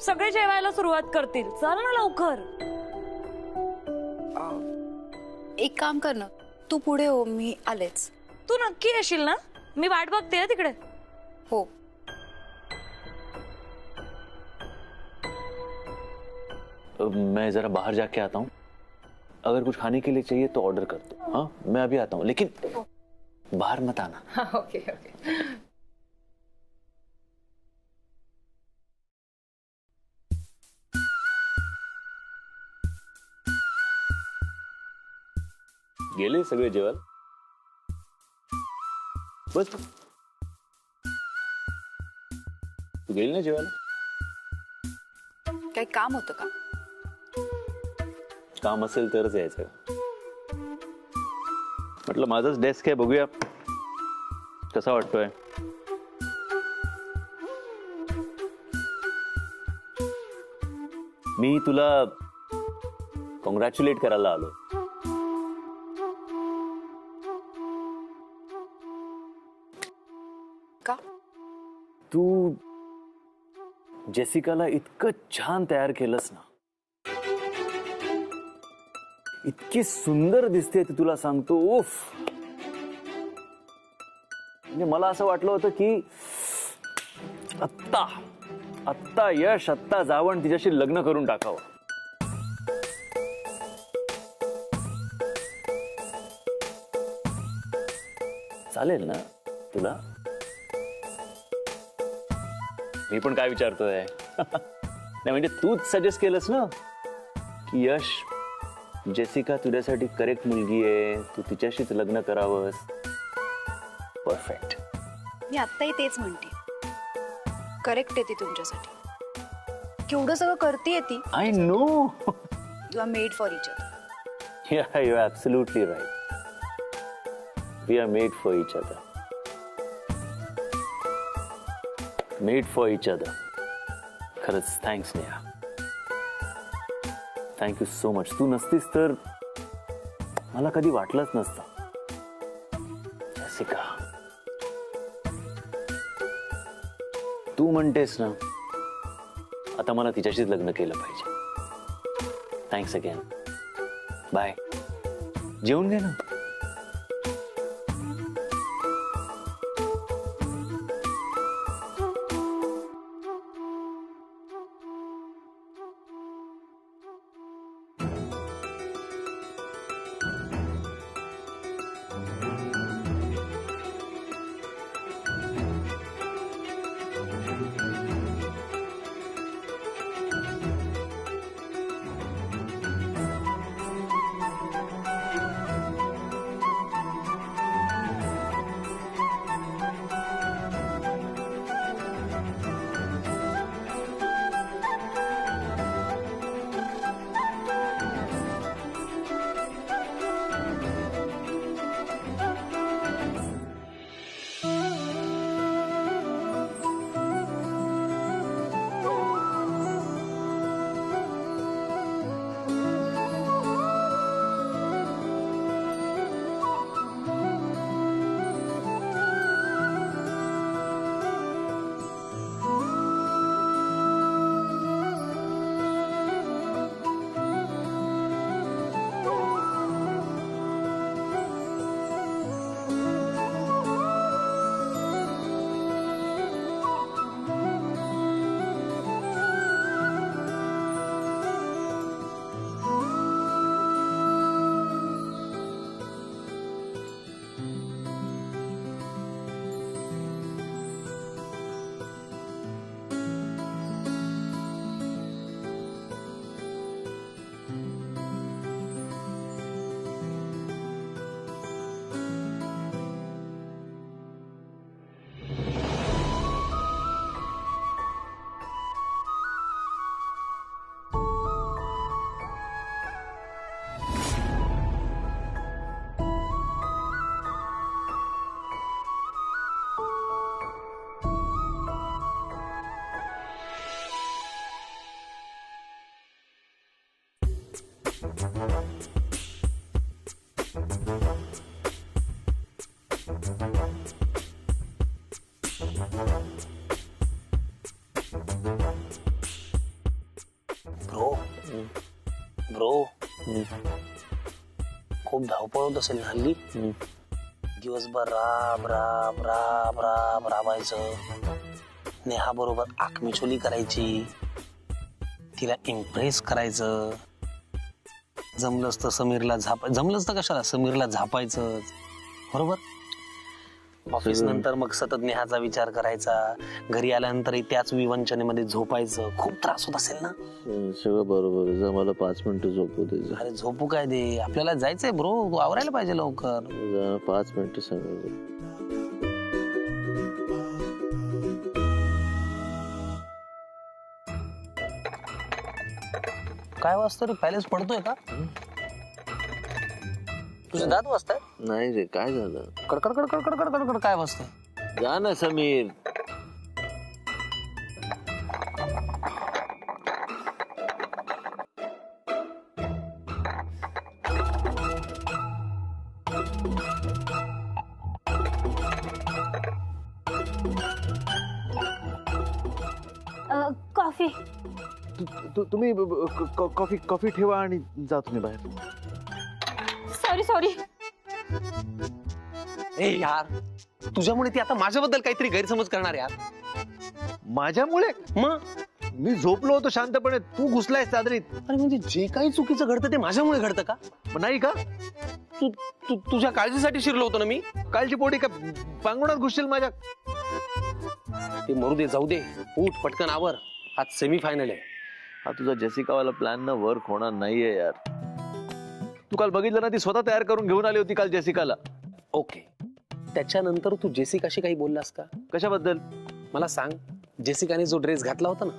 सगळे जेवायला सुरुवात करतील. चल ना लवकर. एक काम कर ना, तू पुढे हो, मी आलेच. तू नक्की येशील ना? मी वाट बघते ना तिकडे. हो. मैं जरा बाहर जाके आता हूँ. अगर कुछ खाने के लिए चाहिए तो ऑर्डर कर दो. हाँ, मैं अभी आता हूँ, लेकिन बाहर मत आना. Okay okay. गेले सगळे जेवायला? बस तू गेली ना जेवायला? काही काम होतं का? काम असेल तरच यायचं. म्हटलं माझाच डेस्क आहे, बघूया कसा वाटतोय. मी तुला कॉंग्रॅच्युलेट करायला आलो. का? तू जेसिकाला इतकं छान तयार केलंस ना, इतकी सुंदर दिसते ती, तुला सांगतो. उफ. म्हणजे मला असं वाटलं होतं की आत्ता आत्ता यश आत्ता जावं तिच्याशी लग्न करून टाकावं. चालेल ना तुला? मी पण काय विचारतोय. नाही म्हणजे तूच सजेस्ट केलंस ना की यश, जेसिका तुझ्यासाठी करेक्ट मुलगी आहे, तू तिच्याशीच लग्न करावंस. परफेक्ट. मी आत्ताही तेच म्हणते. करेक्ट आहे ती तुमच्यासाठी. केवढं सगळं करते ती. I know. You are made for each other. Yeah, you're absolutely right. We are made for each other. Made for each other. खरंच thanks Neha. Thank you so much. तू नसतीस तर मला कधी वाटलंच नसतं. जेसिका, तू म्हणतेस ना, आता मला तिच्याशीच लग्न केलं पाहिजे. Thanks again. बाय. जेवून घे ना. खूप धावपळ होत असेल ना हल्ली. दिवसभर राब राब राब राब राबायचं, नेहा बरोबर आखमिचोली करायची, तिला इम्प्रेस करायचं, जमलंच तर कशाला समीरला झापायचं, बरोबर. ऑफिस नंतर मग सतत नेहाचा विचार करायचा, घरी आल्यानंतर त्याच विवंचनेमध्ये झोपायचं. खूप त्रास होत असेल ना. सगळं बरोबर आहे. मला 5 मिनिटं झोपू दे. अरे झोपू काय दे, आपल्याला जायचंय ब्रो, तू आवरायला पाहिजे लवकर. 5 मिनिटं सगळं. काय वाजतं रे, पॅलेस पडतोय का? तुझे दात वाजताय? नाही रे, काय झालं? कडकड कडकड कडकड कडकड काय वाजतंय? जा ना समीर. कॉफी. तुम्ही कॉफी ठेवा आणि जा तुम्ही बाहेर. सॉरी. ए यार, तुझ्यामुळे ती आता माझ्याबद्दल काहीतरी गैरसमज करणार यार. माझ्यामुळे? मग मी झोपलो होतो शांतपणे, तू घुसलाय चादरीत. अरे म्हणजे जे काही चुकीचं घडतं ते माझ्यामुळे घडतं का? नाही का? तुझ्या काळजीसाठी शिरलो होतो ना मी. कालची पोटी का पांगुणात घुसशील माझ्या? ते मरू दे, जाऊ दे, उठ पटकन आवर, आज सेमीफायनल आहे. हा तुझा जेसिकावाला प्लॅन ना वर्क होणार नाहीये यार. तू काल बघितलं ना, ती स्वतः तयार करून घेऊन आली होती काल जेसिकाला. ओके, त्याच्यानंतर तू जेसिकाशी काही बोललास का? कशाबद्दल? मला सांग, जेसिकाने जो ड्रेस घातला होता ना,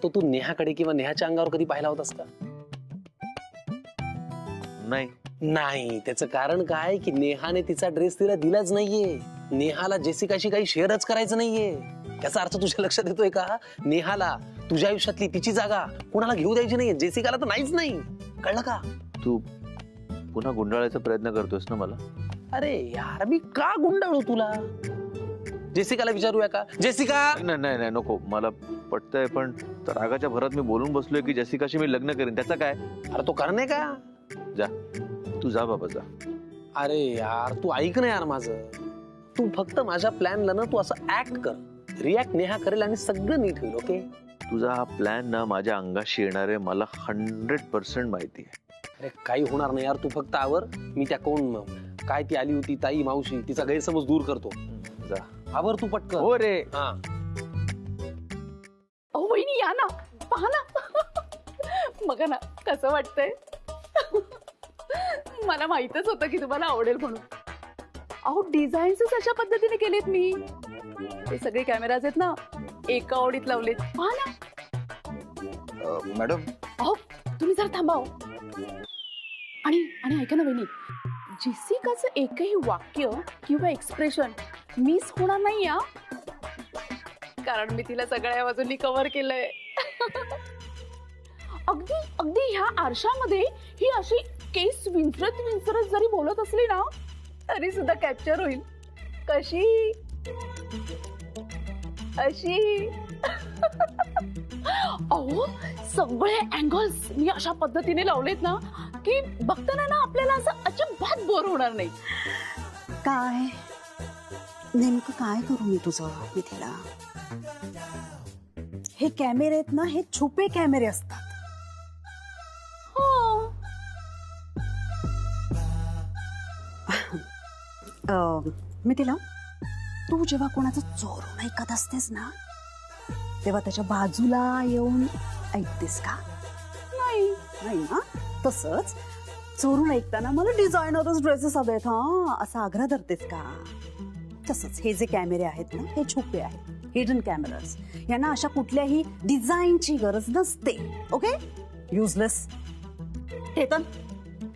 तो तू नेहाकडे किंवा नेहाच्या अंगावर कधी पाहिला होतास का? नाही. त्याचं कारण काय की नेहाने तिचा ड्रेस तिला दिलाच नाहीये. नेहाला जेसिकाशी काही शेअरच करायचं नाहीये. त्याचा अर्थ तुझ्या लक्षात येतोय का? नेहाला तुझ्या आयुष्यातली तिची जागा कुणाला घेऊ द्यायची नाहीये, जेसिकाला तर नाहीच नाही. कळलं का? तू पुन्हा गुंडाळायचा प्रयत्न करतोस ना मला? अरे यार, मी का गुंडाळू तुला? जेसिकाला विचारूया का? जेसिका. नाही नको, मला पटतंय, पण रागाच्या भरात मी बोलून बसलोय की जेसिकाशी मी लग्न करीन. त्याचा काय? अरे तो करणे का? जा, तू जा बाबा, जा. अरे यार, तू ऐक ना यार माझं. तू फक्त माझ्या प्लॅनला ना तू असं ऍक्ट कर, रिॲक्ट नेहा करेल आणि सगळं नीट होईल. ओके? तुझा हा प्लॅन ना माझ्या अंगाशी येणार आहे, मला 100% माहिती आहे. अरे काही होणार नाही यार, तू फक्त आवर. मी त्या कोण काय ती आली होती ताई मावशी, तिचा गैरसमज दूर करतो. जा आवर तू पटकन. हो रे. हा. अहो वहिनी, या ना, पहा ना. बघा ना कसं वाटतंय. मला माहितच होतं की तुम्हाला आवडेल म्हणून. अहो डिझाईन्स अशा पद्धतीने केलेत मी. ते सगळे कॅमेराज आहेत ना, एका ओढीत लावलेत. पहा ना. मॅडम, अहो तुम्ही जर थांबाव. आणि ऐका ना वहिनी, जेसिकाचं एकही वाक्य किंवा एक्सप्रेशन मिस होणार नाही या, कारण मी तिला सगळ्या बाजूंनी कव्हर केलंय. अगदी ह्या आरशामध्ये ही अशी केस विंचरत जरी बोलत असली ना, तरी सुद्धा कॅप्चर होईल. कशी? अशी. अहो सगळे अँगल्स मी अशा पद्धतीने लावलेत ना की बघताना ना आपल्याला असं अजिबात बोर होणार नाही. काय नेमकं काय करू मी तुझं मिथिला? हे कॅमेरे आहेत ना, हे छुपे कॅमेरे असतात. हो. मिथिला, तू जेव्हा कोणाचं चोरून ऐकत असतेस ना, तेव्हा त्याच्या बाजूला येऊन ऐकतेस का? नाही ना. तसंच चोरून ऐकताना मला डिझायनरच ड्रेसेस हवेत हा असा आग्रह धरतेस का? तसंच हे जे कॅमेरे आहेत ना, हे छुपे आहेत, हिडन कॅमेराज. यांना अशा कुठल्याही डिझाईनची गरज नसते. ओके? युजलेस. केतन,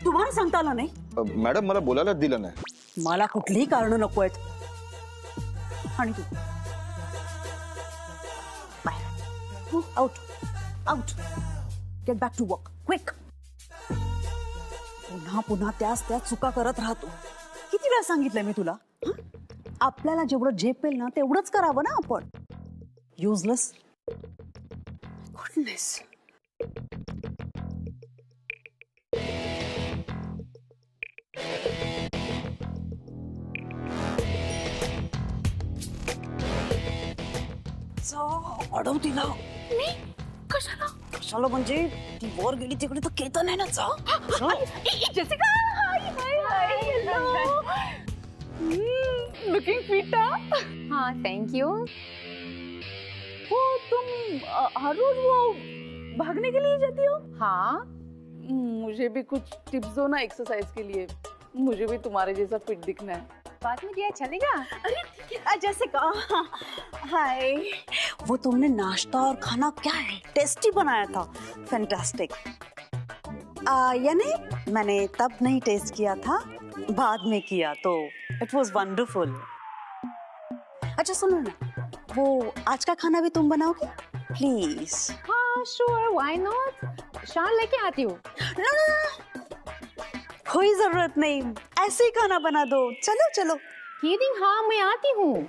तुम्हाला सांगता आलं नाही? मॅडम, मला बोलायला दिलं नाही. मला कुठलीही कारण नको आहेत. आणि तू out out. Get back to work quick. पुन्हा त्याच चुका करत राहतो. किती वेळा सांगितलंय मी तुला? आपल्याला जेवढं झेपेल ना तेवढंच करावं ना आपण. युजलेस. गुडनेस. अडव तिला. मी कशाला? कशाला म्हणजे ती वर गेली तिकडे तर केतन आहे ना जा. जेसिका, हाय हाय हाय, हेलो. Looking fit. हाँ थैंक यू. वो तुम हर रोज वो भागने के लिए जाती हो? हाँ मुझे भी कुछ टिप्स दो ना एक्सरसाइज के लिए. मुझे भी तुम्हारे जैसा फिट दिखना है. बाद में दिया चलेगा. जैसिका हाय. वो तुमने नाश्ता और खाना क्या है टेस्टी बनाया था. फैंटास्टिक. यानी मैंने तब नहीं टेस्ट किया था, बाद में किया तो इट वाज वंडरफुल. अच्छा सुनो ना, वो आज का खाना भी तुम बनाओगे प्लीज. हाँ श्योर व्हाई नॉट. शाम लेके आती हूँ. कोई जरूरत नहीं, ऐसे ही खाना बना दो. चलो चलो. किडिंग. हाँ मैं आती हूँ.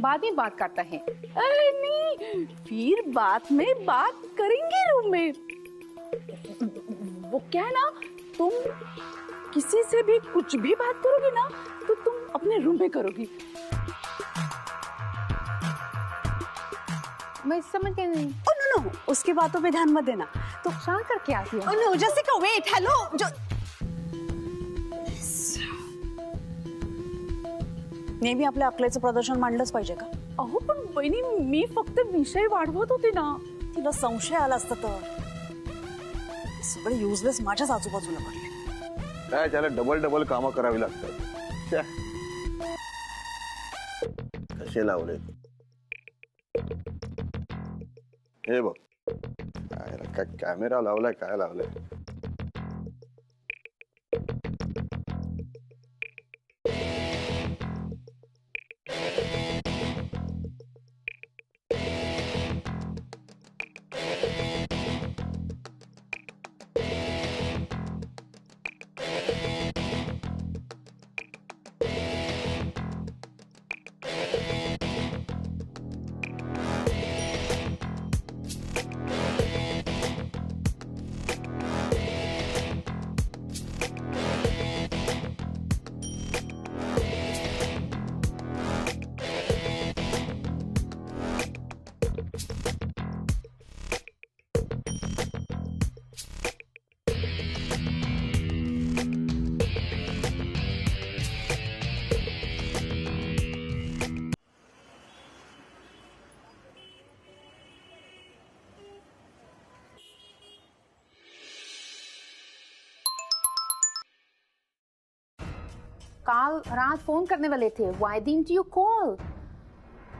बाद में बात करता है. अरे नहीं, फिर बाद में बात करेंगे रूम में. वो क्या है ना, तुम किसी से भी कुछ भी बात करोगी ना तो तुम अपने रूम में करोगी. मैं समझ गई नहीं. ओ नो नो, उसकी बातों पे ध्यान मत देना. तो शाम करके आती हूँ. Oh no Jessica wait. Hello जो नेहमी आपल्या अकलेचं प्रदर्शन मांडलंच पाहिजे का. अहो पण बहिणी, मी फक्त विषय वाढवत होते ना. तिला संशय आला असता तर. सगळे युजलेस माझ्याच आजूबाजूला पडले. काय त्याला डबल डबल कामं करावी लागतात. छ्या. कसे लावले हे बघ. काय कॅमेरा लावलाय, काय लावलाय. काल रात फोन करने वाले थे. Why didn't you call?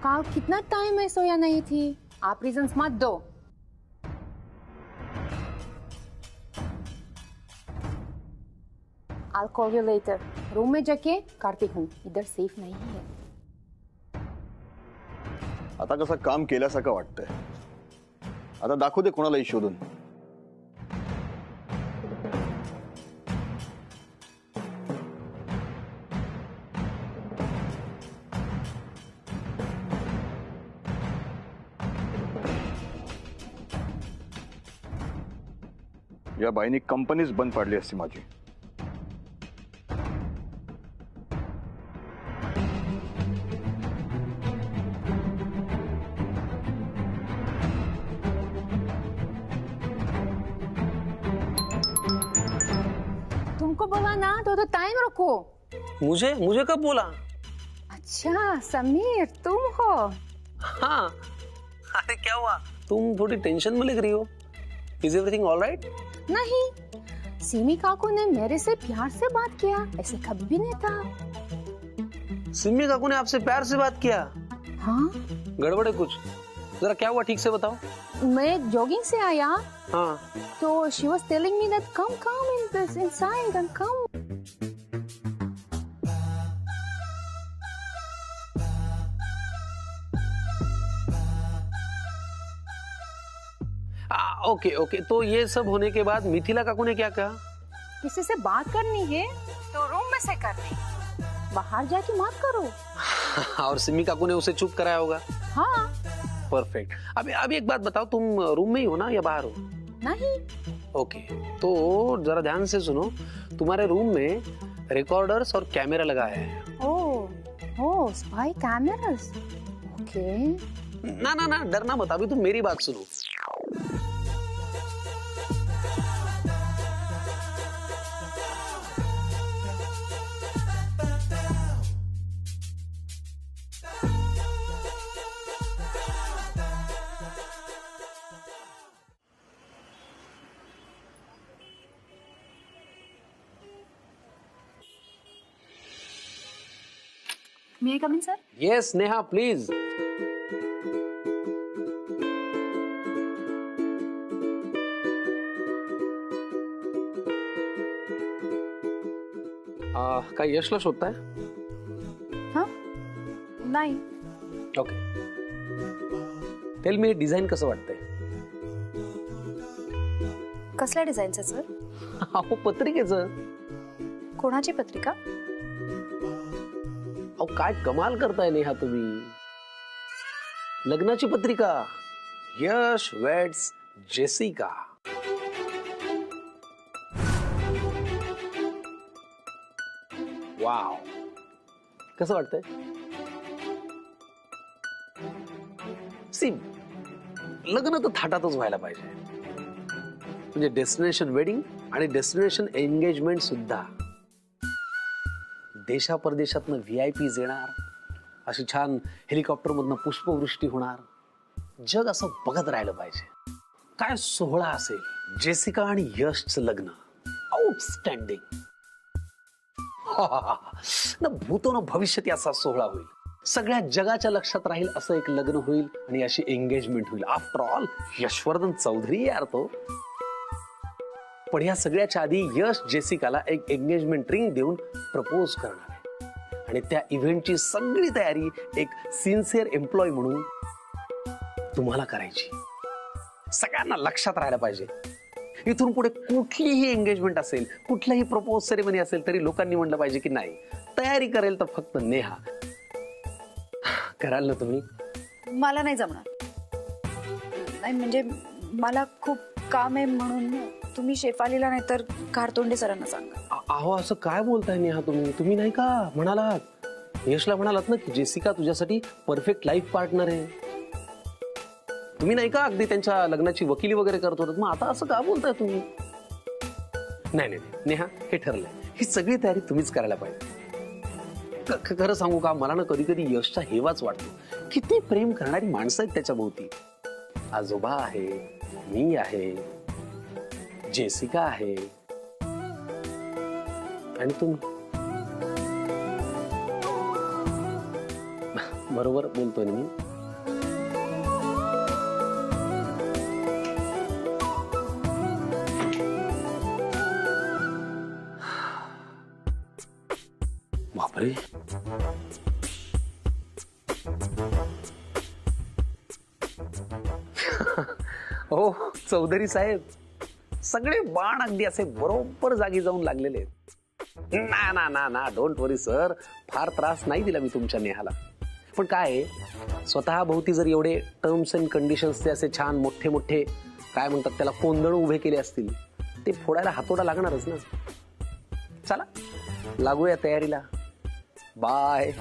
काल कितना टाइम मैं सोया नहीं थी. आप रीजंस मत दो. I'll call you later. Room में जाके करती हूँ. इधर सेफ नहीं है. आता कसं काम केल्यासारखं वाटतंय. आता दाखवू दे कोणालाही शोधून. या बाईनी कंपनीच बंद पाडली असती माझी. तुमको बोला ना तो टाइम रखो. मुझे मुझे कब बोला? अच्छा समीर तुम हो. हाँ. अरे क्या हुआ? तुम थोड़ी टेंशन में लग रही हो. Is everything all right? नहीं, सिमी काकू ने मेरे से प्यार से बात किया. ऐसे कभी भी नहीं था. सिमी काकू ने आपसे प्यार से बात किया? हाँ. गड़बड़ है कुछ. जरा क्या हुआ ठीक से बताओ. मैं जॉगिंग से आया हाँ. तो she was telling me that come in this inside and come. Okay okay. तो ये सब होने के बाद मिथिला काकू ने क्या कहा? किसी से बात करनी है तो रूम में से करनी. बाहर जाके मत करो. और सिमी काकू ने उसे चुप कराया होगा. हाँ. परफेक्ट. अभी एक बात बताओ, तुम रूम में ही हो ना या बाहर हो? नहीं. ओके. तो जरा ध्यान से सुनो. तुम्हारे रूम में रिकॉर्डर्स और कैमरा लगा है. ओह स्पाई कैमरास. ओके. ना ना ना, डरना मत, अभी तुम मेरी बात सुनो। May I come in sir? Yes Neha please. काय यशला शोधताय? हा नाही. ओके, टेल मी डिझाईन कसं वाटतंय? कसल्या डिझाईनचं सर? अहो पत्रिकेचं. कोणाची पत्रिका? अहो काय कमाल करताय नेहा तुम्ही, लग्नाची पत्रिका, यश वेड्स जेसिका. वाव, कसं वाटतंय? सी, लग्न तर थाटातच व्हायला पाहिजे, म्हणजे डेस्टिनेशन वेडिंग आणि डेस्टिनेशन एंगेजमेंट सुद्धा. देशा परदेशातनं VIP येणार, अशी छान हेलिकॉप्टर मधनं पुष्पवृष्टी होणार, जग असं बघत राहिलं पाहिजे. काय सोहळा असेल जेसिका आणि यशचं लग्न, आउटस्टँडिंग. ना भूतो ना भविष्यात असा सोहळा होईल, सगळ्या जगाच्या लक्षात राहील असं एक लग्न होईल आणि अशी एंगेजमेंट होईल. आफ्टर ऑल यशवर्धन चौधरी यार तो. पण या सगळ्याच्या आधी यश जेसिकाला एक एंगेजमेंट रिंग देऊन प्रपोज करणार आहे आणि त्या इव्हेंटची सगळी तयारी एक सिन्सिअर एम्प्लॉय म्हणून तुम्हाला करायची. सगळ्यांना लक्षात राहायला पाहिजे, इथून पुढे कुठलीही एंगेजमेंट असेल, कुठलाही प्रपोज सेरेमनी असेल तरी लोकांनी म्हटलं पाहिजे की नाही, तयारी करेल तर फक्त नेहा. कराल ना तुम्ही? मला नाही जमणार. नाही म्हणजे मला खूप काम आहे म्हणून तुम्ही शेफालीला नाही तर कारतोंडे सरांना सांगा. अहो असं काय बोलताय नेहा तुम्ही? तुम्ही नाही का म्हणालात, यशला म्हणालात ना की जेसिका तुझ्यासाठी परफेक्ट लाईफ पार्टनर आहे. तुम्ही नाही का अगदी त्यांच्या लग्नाची वकिली वगैरे करत होतात, मग आता असं का बोलताय तुम्ही? नाही नाही नेहा, हे ठरलंय, ही सगळी तयारी तुम्हीच करायला पाहिजे. खरं सांगू का, मला ना कधी कधी यशचा हेवाच वाटतो. किती प्रेम करणारी माणसं आहेत त्याच्या भोवती. आजोबा आहे, मी आहे, जेसिका आहे आणि तुम्ही. बरोबर बोलतोय ना मी? बापरे, हो चौधरी साहेब, सगळे बाण अगदी असे बरोबर जागी जाऊन लागलेले आहेत. ना ना ना ना, डोंट वरी सर, फार त्रास नाही दिला मी तुमच्या नेहाला. पण काय आहे, स्वतः भोवती जर एवढे टर्म्स अँड कंडिशन्सचे असे छान मोठे मोठे काय म्हणतात त्याला कोंदण उभे केले असतील, ते फोडायला हातोडा लागणारच ना. चला लागूया तयारीला. बाय.